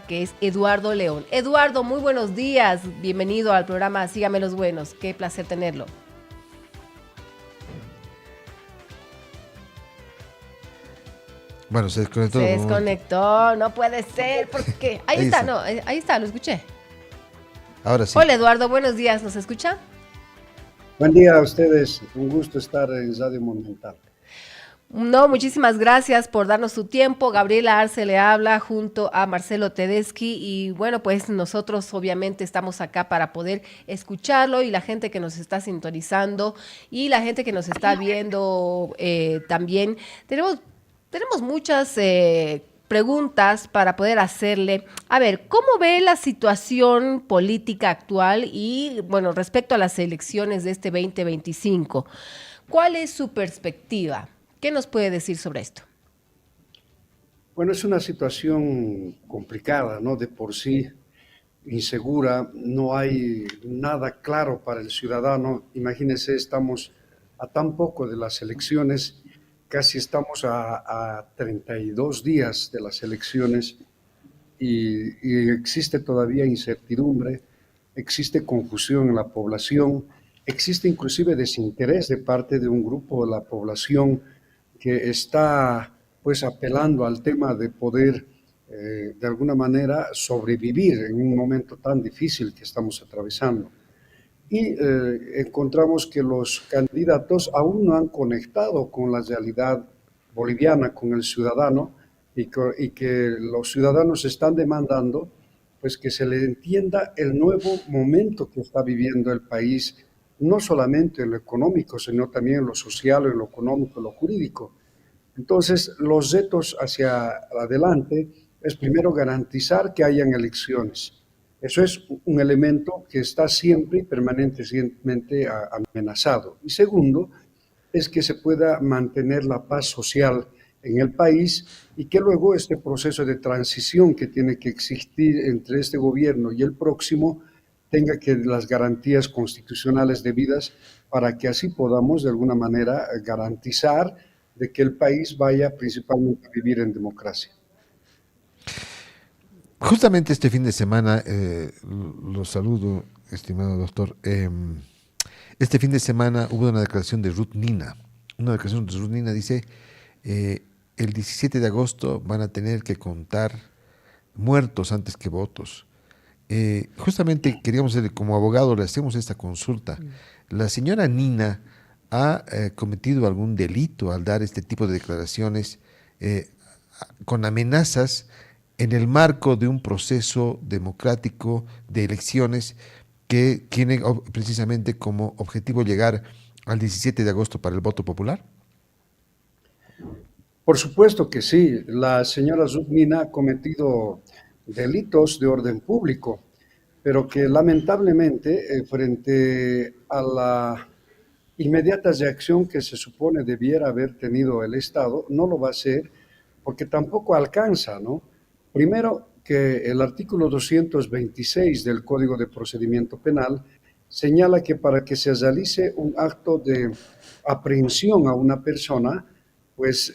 que es Eduardo León. Eduardo, muy buenos días. Bienvenido al programa Sígame los Buenos. Qué placer tenerlo. Bueno, se desconectó. Se desconectó, no puede ser, porque ahí está, no, ahí está, lo escuché. Ahora sí. Hola Eduardo, buenos días, ¿nos escucha? Buen día a ustedes, un gusto estar en Radio Monumental. No, muchísimas gracias por darnos su tiempo. Gabriela Arce le habla junto a Marcelo Tedeschi y bueno, pues nosotros obviamente estamos acá para poder escucharlo y la gente que nos está sintonizando y la gente que nos está viendo también. Tenemos muchas preguntas para poder hacerle. A ver, ¿cómo ve la situación política actual y, bueno, respecto a las elecciones de este 2025? ¿Cuál es su perspectiva? ¿Qué nos puede decir sobre esto? Bueno, es una situación complicada, ¿no? De por sí, insegura, no hay nada claro para el ciudadano. Imagínense, estamos a tan poco de las elecciones, casi estamos a 32 días de las elecciones y existe todavía incertidumbre, existe confusión en la población, existe inclusive desinterés de parte de un grupo de la población que está pues apelando al tema de poder de alguna manera sobrevivir en un momento tan difícil que estamos atravesando. Y encontramos que los candidatos aún no han conectado con la realidad boliviana, con el ciudadano, y que los ciudadanos están demandando pues que se le entienda el nuevo momento que está viviendo el país, no solamente en lo económico, sino también en lo social, en lo económico, en lo jurídico. Entonces, los retos hacia adelante es primero garantizar que hayan elecciones. Eso es un elemento que está siempre y permanentemente amenazado. Y segundo, es que se pueda mantener la paz social en el país y que luego este proceso de transición que tiene que existir entre este gobierno y el próximo tenga que las garantías constitucionales debidas para que así podamos de alguna manera garantizar de que el país vaya principalmente a vivir en democracia. Justamente este fin de semana, lo saludo, estimado doctor, este fin de semana hubo una declaración de Ruth Nina. Una declaración de Ruth Nina dice, el 17 de agosto van a tener que contar muertos antes que votos. Justamente queríamos, como abogado, le hacemos esta consulta. ¿La señora Nina ha cometido algún delito al dar este tipo de declaraciones con amenazas en el marco de un proceso democrático de elecciones que tiene precisamente como objetivo llegar al 17 de agosto para el voto popular? Por supuesto que sí. La señora Zubnina ha cometido delitos de orden público, pero que lamentablemente frente a la inmediata reacción que se supone debiera haber tenido el Estado, no lo va a hacer porque tampoco alcanza, ¿no? Primero, que el artículo 226 del Código de Procedimiento Penal señala que para que se realice un acto de aprehensión a una persona, pues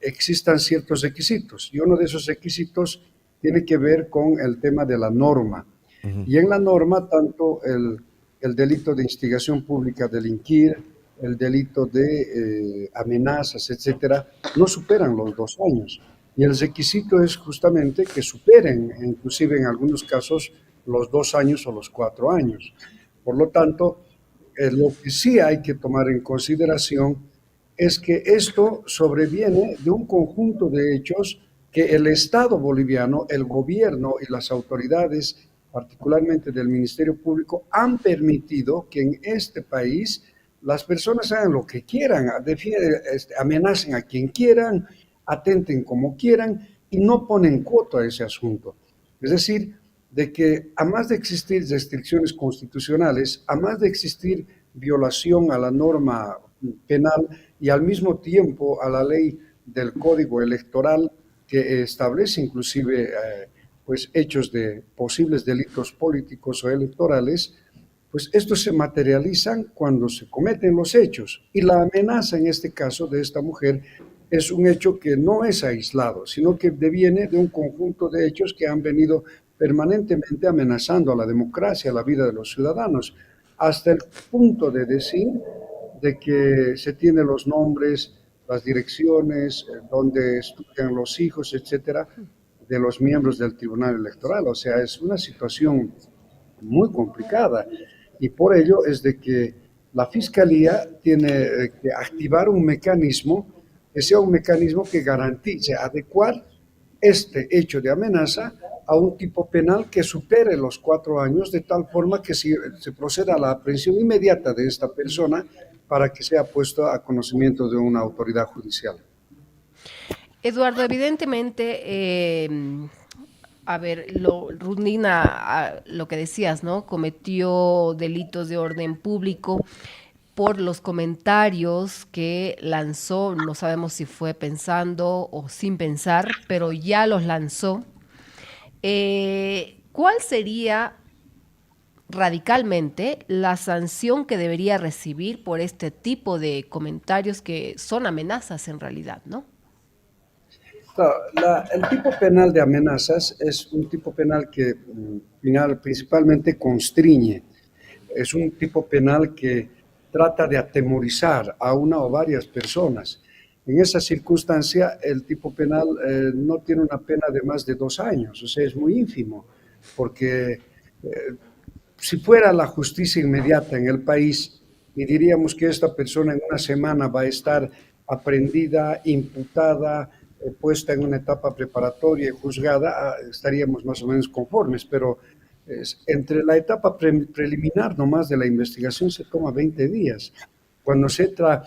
existan ciertos requisitos. Y uno de esos requisitos tiene que ver con el tema de la norma. Y en la norma, tanto el delito de instigación pública a delinquir, el delito de amenazas, etcétera, no superan los 2 años. Y el requisito es justamente que superen, inclusive en algunos casos, los 2 años o los 4 años. Por lo tanto, lo que sí hay que tomar en consideración es que esto sobreviene de un conjunto de hechos que el Estado boliviano, el gobierno y las autoridades, particularmente del Ministerio Público, han permitido que en este país las personas hagan lo que quieran, amenacen a quien quieran, atenten como quieran y no ponen coto a ese asunto. Es decir, de que a más de existir restricciones constitucionales, a más de existir violación a la norma penal y al mismo tiempo a la ley del Código Electoral que establece inclusive pues hechos de posibles delitos políticos o electorales, pues estos se materializan cuando se cometen los hechos. Y la amenaza en este caso de esta mujer es un hecho que no es aislado, sino que deviene de un conjunto de hechos que han venido permanentemente amenazando a la democracia, a la vida de los ciudadanos, hasta el punto de decir de que se tienen los nombres, las direcciones, donde estudian los hijos, etcétera, de los miembros del Tribunal Electoral. O sea, es una situación muy complicada y por ello es de que la Fiscalía tiene que activar un mecanismo que sea un mecanismo que garantice adecuar este hecho de amenaza a un tipo penal que supere los 4 años, de tal forma que se proceda a la aprehensión inmediata de esta persona para que sea puesto a conocimiento de una autoridad judicial. Eduardo, evidentemente, a ver, Ruth Nina, lo que decías, ¿no? Cometió delitos de orden público por los comentarios que lanzó, no sabemos si fue pensando o sin pensar, pero ya los lanzó. ¿Cuál sería radicalmente la sanción que debería recibir por este tipo de comentarios que son amenazas en realidad, ¿no? Claro, el tipo penal de amenazas es un tipo penal que principalmente constriñe. Es un tipo penal que trata de atemorizar a una o varias personas. En esa circunstancia, el tipo penal no tiene una pena de más de 2 años, o sea, es muy ínfimo, porque si fuera la justicia inmediata en el país y diríamos que esta persona en una semana va a estar aprendida, imputada, puesta en una etapa preparatoria y juzgada, estaríamos más o menos conformes, pero entre la etapa preliminar nomás de la investigación se toma 20 días. Cuando se entra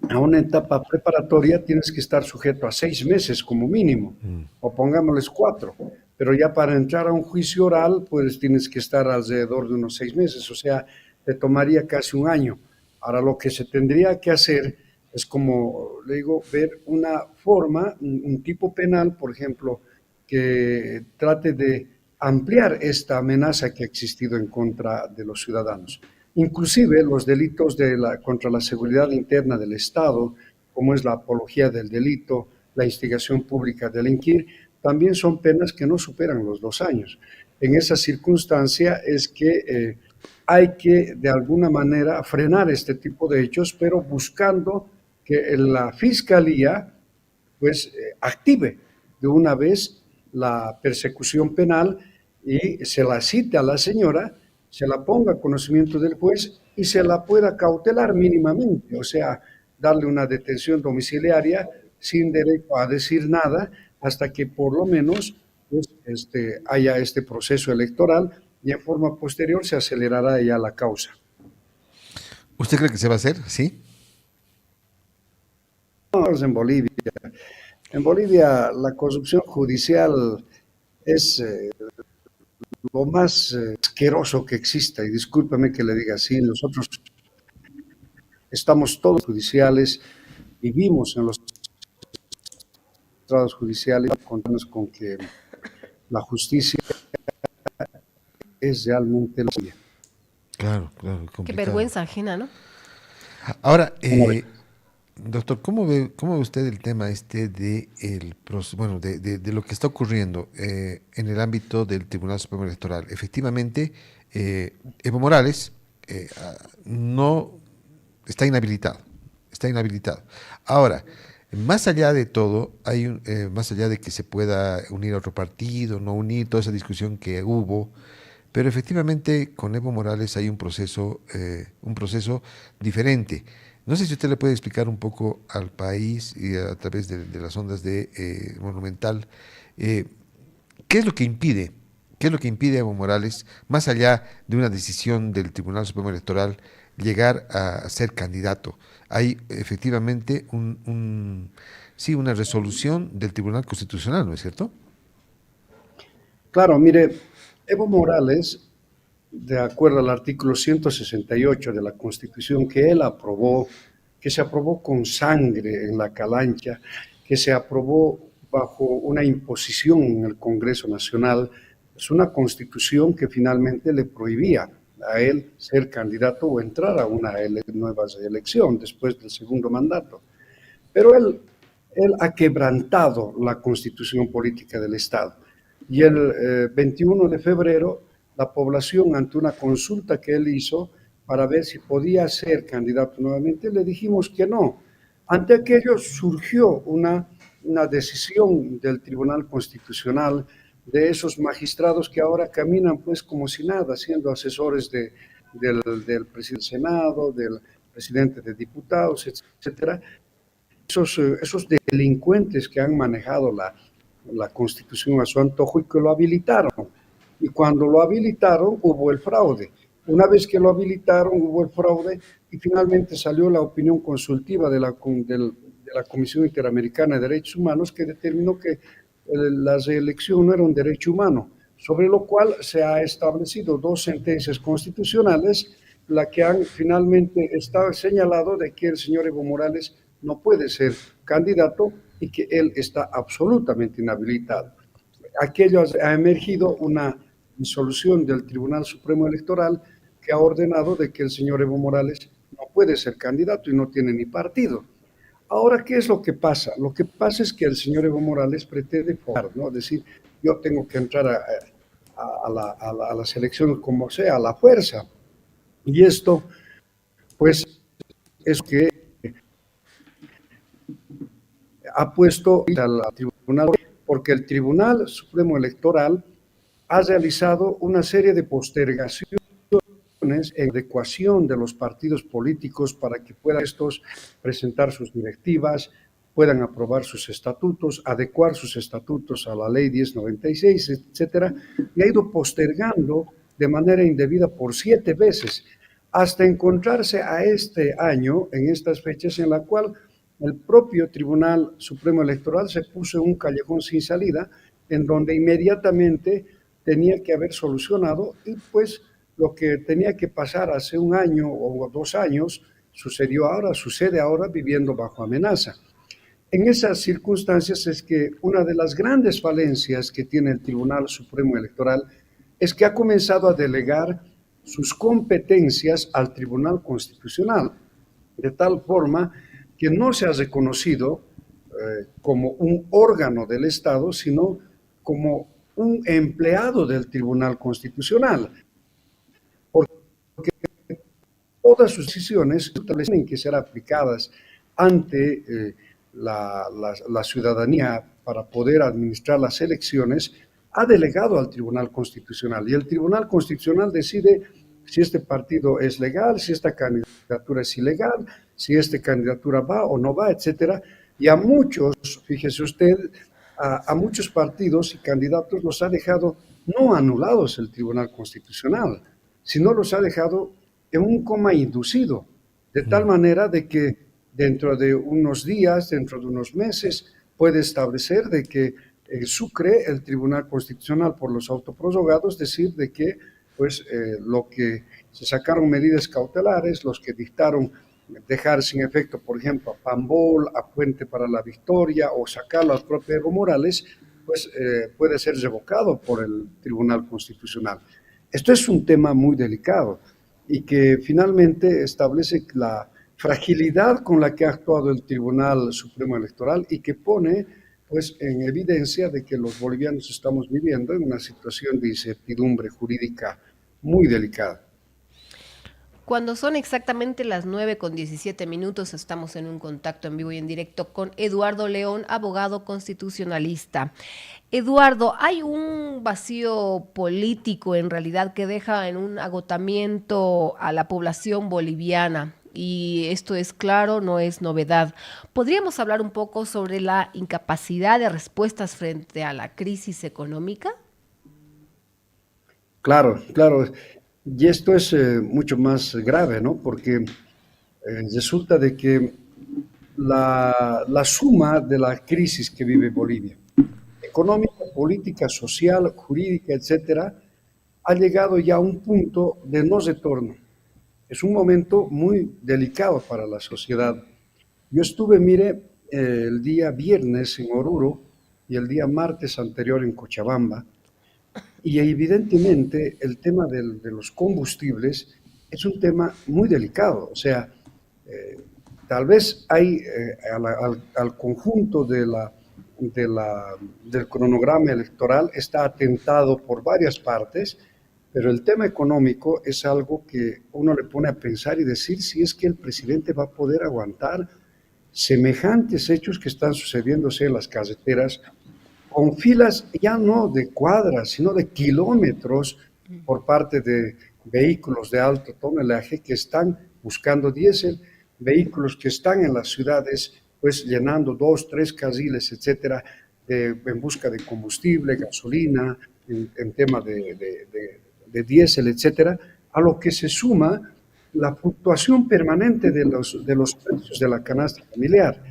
a una etapa preparatoria tienes que estar sujeto a 6 meses como mínimo, o pongámosles 4, pero ya para entrar a un juicio oral, pues tienes que estar alrededor de unos 6 meses, o sea, te tomaría casi un año. Ahora, lo que se tendría que hacer es, como le digo, ver una forma, un tipo penal, por ejemplo, que trate de ampliar esta amenaza que ha existido en contra de los ciudadanos. Inclusive los delitos contra la seguridad interna del Estado, como es la apología del delito, la instigación pública a delinquir, también son penas que no superan los 2 años. En esa circunstancia es que hay que, de alguna manera, frenar este tipo de hechos, pero buscando que la Fiscalía pues active de una vez la persecución penal y se la cite a la señora, se la ponga a conocimiento del juez y se la pueda cautelar mínimamente, o sea, darle una detención domiciliaria sin derecho a decir nada hasta que por lo menos pues, haya este proceso electoral y en forma posterior se acelerará ya la causa. ¿Usted cree que se va a hacer? ¿Sí? En Bolivia. En Bolivia la corrupción judicial es lo más asqueroso que exista, y discúlpeme que le diga así, nosotros estamos todos judiciales, vivimos en los estrados judiciales, contamos con que la justicia es realmente lo que... Claro, claro, Qué complicado. vergüenza ajena, ¿no? Ahora, doctor, ¿cómo ve usted el tema de lo que está ocurriendo en el ámbito del Tribunal Supremo Electoral? Efectivamente, Evo Morales no está inhabilitado, está inhabilitado. Ahora, más allá de todo, más allá de que se pueda unir a otro partido, no unir, toda esa discusión que hubo, pero efectivamente con Evo Morales hay un proceso diferente. No sé si usted le puede explicar un poco al país y a través de las ondas de Monumental, eh, ¿qué es lo que impide? ¿Qué es lo que impide a Evo Morales, más allá de una decisión del Tribunal Supremo Electoral, llegar a ser candidato? Hay efectivamente sí, una resolución del Tribunal Constitucional, ¿no es cierto? Claro, mire, Evo Morales, de acuerdo al artículo 168 de la Constitución que él aprobó, que se aprobó con sangre en la calancha, que se aprobó bajo una imposición en el Congreso Nacional, es una constitución que finalmente le prohibía a él ser candidato o entrar a una nueva elección después del segundo mandato. Pero él él ha quebrantado la constitución política del Estado. Y el 21 de febrero, la población, ante una consulta que él hizo para ver si podía ser candidato nuevamente, le dijimos que no. Ante aquello surgió una decisión del Tribunal Constitucional, de esos magistrados que ahora caminan pues como si nada, siendo asesores del presidente del Senado, del presidente de diputados, etcétera. Esos delincuentes que han manejado la Constitución a su antojo y que lo habilitaron. Y cuando lo habilitaron hubo el fraude. Una vez que lo habilitaron hubo el fraude y finalmente salió la opinión consultiva de la Comisión Interamericana de Derechos Humanos, que determinó que la reelección no era un derecho humano, sobre lo cual se ha establecido dos sentencias constitucionales, la que han finalmente estado señalado de que el señor Evo Morales no puede ser candidato y que él está absolutamente inhabilitado. Aquello ha emergido una disolución del Tribunal Supremo Electoral que ha ordenado de que el señor Evo Morales no puede ser candidato y no tiene ni partido. Ahora, ¿qué es lo que pasa? Lo que pasa es que el señor Evo Morales pretende forzar, ¿no? Decir, yo tengo que entrar a las elecciones como sea, a la fuerza. Y esto, pues, es que ha puesto al tribunal, porque el Tribunal Supremo Electoral ha realizado una serie de postergaciones en adecuación de los partidos políticos para que puedan estos presentar sus directivas, puedan aprobar sus estatutos, adecuar sus estatutos a la ley 1096, etcétera, y ha ido postergando de manera indebida por 7 veces, hasta encontrarse a este año, en estas fechas en la cual el propio Tribunal Supremo Electoral se puso en un callejón sin salida, en donde inmediatamente tenía que haber solucionado y pues lo que tenía que pasar hace un año o 2 años sucede ahora viviendo bajo amenaza. En esas circunstancias es que una de las grandes falencias que tiene el Tribunal Supremo Electoral es que ha comenzado a delegar sus competencias al Tribunal Constitucional, de tal forma que no se ha reconocido como un órgano del Estado, sino como un empleado del Tribunal Constitucional, porque todas sus decisiones tienen que ser aplicadas ante la ciudadanía para poder administrar las elecciones, ha delegado al Tribunal Constitucional y el Tribunal Constitucional decide si este partido es legal, si esta candidatura es ilegal, si esta candidatura va o no va, etcétera. Y a muchos, fíjese usted, a muchos partidos y candidatos los ha dejado no anulados el Tribunal Constitucional, sino los ha dejado en un coma inducido, de tal manera de que dentro de unos días, dentro de unos meses, puede establecer de que Sucre, el Tribunal Constitucional por los autoprorrogados, decir de que pues lo que se sacaron medidas cautelares, los que dictaron dejar sin efecto, por ejemplo, a Pambol, a Puente para la Victoria o sacarlo al propio Evo Morales, pues puede ser revocado por el Tribunal Constitucional. Esto es un tema muy delicado y que finalmente establece la fragilidad con la que ha actuado el Tribunal Supremo Electoral y que pone pues en evidencia de que los bolivianos estamos viviendo en una situación de incertidumbre jurídica muy delicada. Cuando son exactamente las 9:17, estamos en un contacto en vivo y en directo con Eduardo León, abogado constitucionalista. Eduardo, hay un vacío político en realidad que deja en un agotamiento a la población boliviana. Y esto es claro, no es novedad. ¿Podríamos hablar un poco sobre la incapacidad de respuestas frente a la crisis económica? Claro, claro. Y esto es mucho más grave, ¿no? Porque resulta de que la suma de la crisis que vive Bolivia, económica, política, social, jurídica, etcétera, ha llegado ya a un punto de no retorno. Es un momento muy delicado para la sociedad. Yo estuve, mire, el día viernes en Oruro y el día martes anterior en Cochabamba, y evidentemente el tema de los combustibles es un tema muy delicado. O sea, tal vez hay al conjunto del cronograma electoral está atentado por varias partes, pero el tema económico es algo que uno le pone a pensar y decir si es que el presidente va a poder aguantar semejantes hechos que están sucediéndose en las carreteras, con filas ya no de cuadras, sino de kilómetros por parte de vehículos de alto tonelaje que están buscando diésel, vehículos que están en las ciudades pues llenando 2, 3 carriles, etcétera, en busca de combustible, gasolina, en tema de diésel, etcétera, a lo que se suma la fluctuación permanente de los precios de la canasta familiar.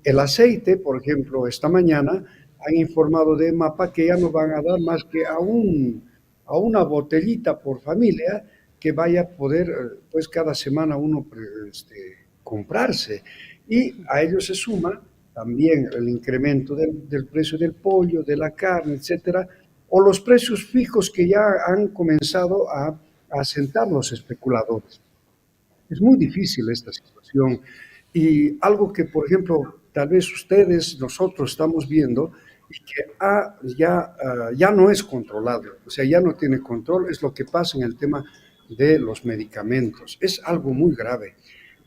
El aceite, por ejemplo, esta mañana han informado de EMAPA que ya no van a dar más que a una botellita por familia que vaya a poder, pues cada semana uno comprarse. Y a ello se suma también el incremento del precio del pollo, de la carne, etcétera, o los precios fijos que ya han comenzado a asentar los especuladores. Es muy difícil esta situación y algo que, por ejemplo, tal vez ustedes, nosotros estamos viendo y que ya no es controlado, o sea, ya no tiene control, es lo que pasa en el tema de los medicamentos. Es algo muy grave.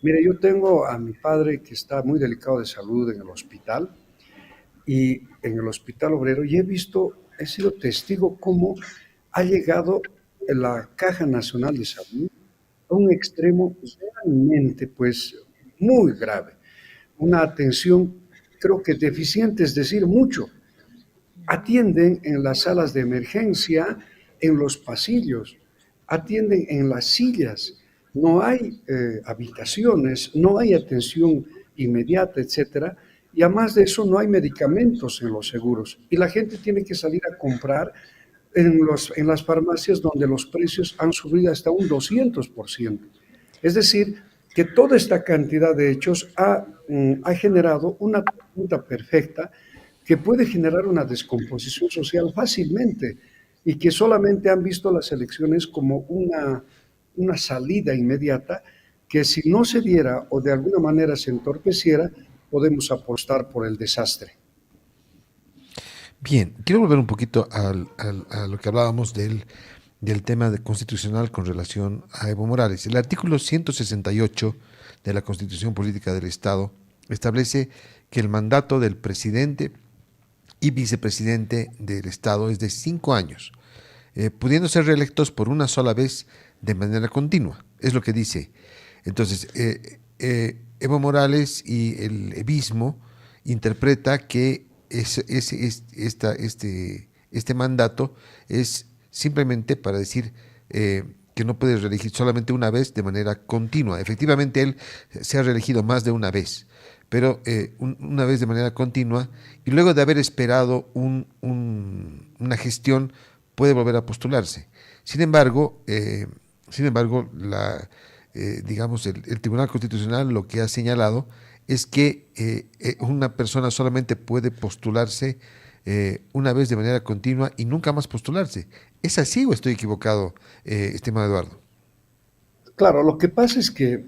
Mire, yo tengo a mi padre que está muy delicado de salud en el hospital y en el Hospital Obrero y he sido testigo cómo ha llegado la Caja Nacional de Salud a un extremo realmente pues muy grave. Una atención creo que deficiente, es decir, mucho. Atienden en las salas de emergencia, en los pasillos, atienden en las sillas, no hay habitaciones, no hay atención inmediata, etcétera, y además de eso no hay medicamentos en los seguros y la gente tiene que salir a comprar en las farmacias donde los precios han subido hasta un 200%. Es decir, que toda esta cantidad de hechos ha generado una punta perfecta que puede generar una descomposición social fácilmente y que solamente han visto las elecciones como una salida inmediata que si no se diera o de alguna manera se entorpeciera, podemos apostar por el desastre. Bien, quiero volver un poquito a lo que hablábamos del tema constitucional con relación a Evo Morales. El artículo 168 de la Constitución Política del Estado establece que el mandato del presidente y vicepresidente del Estado es de 5 años, pudiendo ser reelectos por una sola vez de manera continua. Es lo que dice. Entonces, Evo Morales y el evismo interpreta que este mandato es simplemente para decir que no puede reelegir solamente una vez de manera continua. Efectivamente, él se ha reelegido más de una vez, pero una vez de manera continua, y luego de haber esperado una gestión, puede volver a postularse. Sin embargo, digamos, el Tribunal Constitucional lo que ha señalado es que una persona solamente puede postularse una vez de manera continua y nunca más postularse. ¿Es así o estoy equivocado, estimado Eduardo? Claro, lo que pasa es que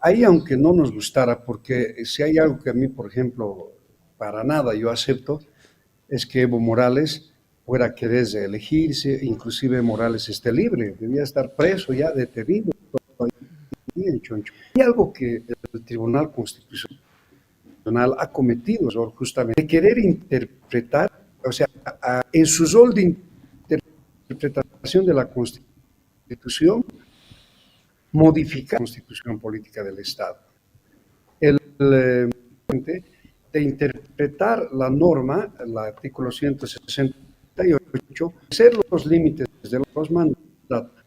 ahí, aunque no nos gustara, porque si hay algo que a mí, por ejemplo, para nada yo acepto, es que Evo Morales fuera querer elegirse, inclusive Morales esté libre, debía estar preso ya, detenido, en Choncho. Hay algo que el Tribunal Constitucional ha cometido justamente de querer interpretar, o sea, en su rol de interpretación de la Constitución, modificar la Constitución Política del Estado. De interpretar la norma, el artículo 168, ser los límites de los mandatos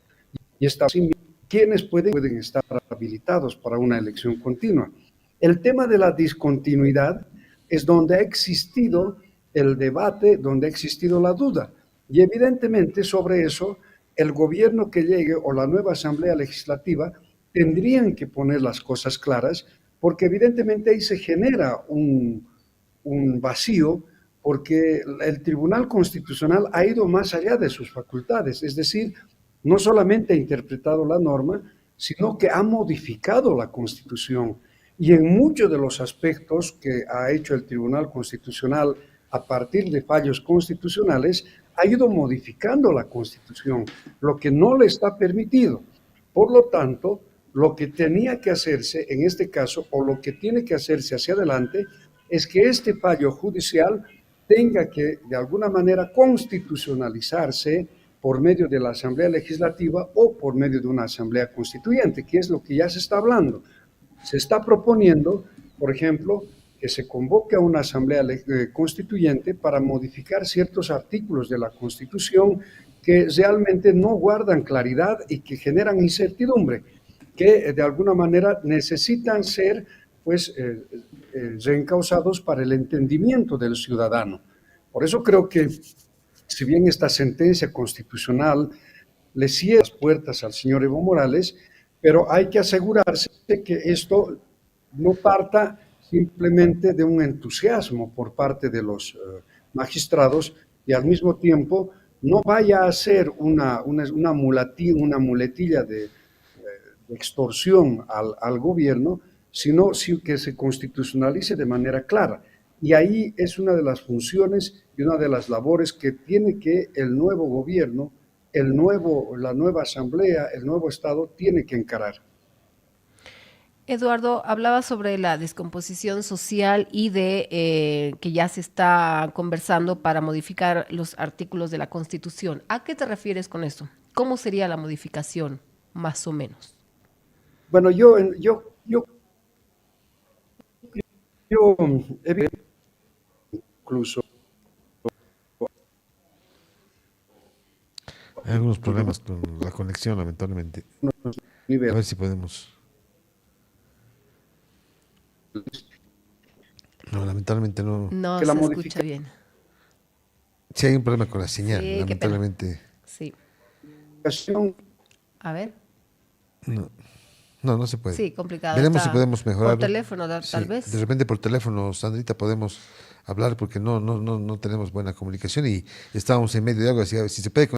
y establecer quiénes pueden estar habilitados para una elección continua. El tema de la discontinuidad es donde ha existido el debate, donde ha existido la duda. Y evidentemente sobre eso, el gobierno que llegue o la nueva Asamblea Legislativa tendrían que poner las cosas claras, porque evidentemente ahí se genera un vacío, porque el Tribunal Constitucional ha ido más allá de sus facultades, es decir, no solamente ha interpretado la norma, sino que ha modificado la Constitución. y en muchos de los aspectos que ha hecho el Tribunal Constitucional a partir de fallos constitucionales, ha ido modificando la Constitución, lo que no le está permitido. Por lo tanto, lo que tenía que hacerse en este caso, o lo que tiene que hacerse hacia adelante, es que este fallo judicial tenga que, de alguna manera, constitucionalizarse por medio de la Asamblea Legislativa o por medio de una Asamblea Constituyente, que es lo que ya se está hablando. Se está proponiendo, por ejemplo, que se convoque a una asamblea constituyente para modificar ciertos artículos de la Constitución que realmente no guardan claridad y que generan incertidumbre, que de alguna manera necesitan ser pues reencausados para el entendimiento del ciudadano. Por eso creo que si bien esta sentencia constitucional le cierra las puertas al señor Evo Morales, pero hay que asegurarse de que esto no parta simplemente de un entusiasmo por parte de los magistrados y al mismo tiempo no vaya a ser una muletilla de extorsión al gobierno, sino que se constitucionalice de manera clara. Y ahí es una de las funciones y una de las labores que tiene que el nuevo gobierno, la nueva asamblea, el nuevo Estado tiene que encarar. Eduardo, hablaba sobre la descomposición social y de que ya se está conversando para modificar los artículos de la Constitución. ¿A qué te refieres con eso? ¿Cómo sería la modificación, más o menos? Bueno, yo he visto incluso Hay algunos problemas con la conexión, lamentablemente. A niveles. ver si podemos. No, lamentablemente no. No Que la se escucha bien. Sí, hay un problema con la señal, Sí, qué pena. lamentablemente. Sí. Modificación, A ver. No, no se puede. Sí, complicado. Veremos Está si podemos mejorar. por teléfono, tal Sí, vez. de repente por teléfono, Sandrita, podemos hablar porque no tenemos buena comunicación y estábamos en medio de algo, así, si se puede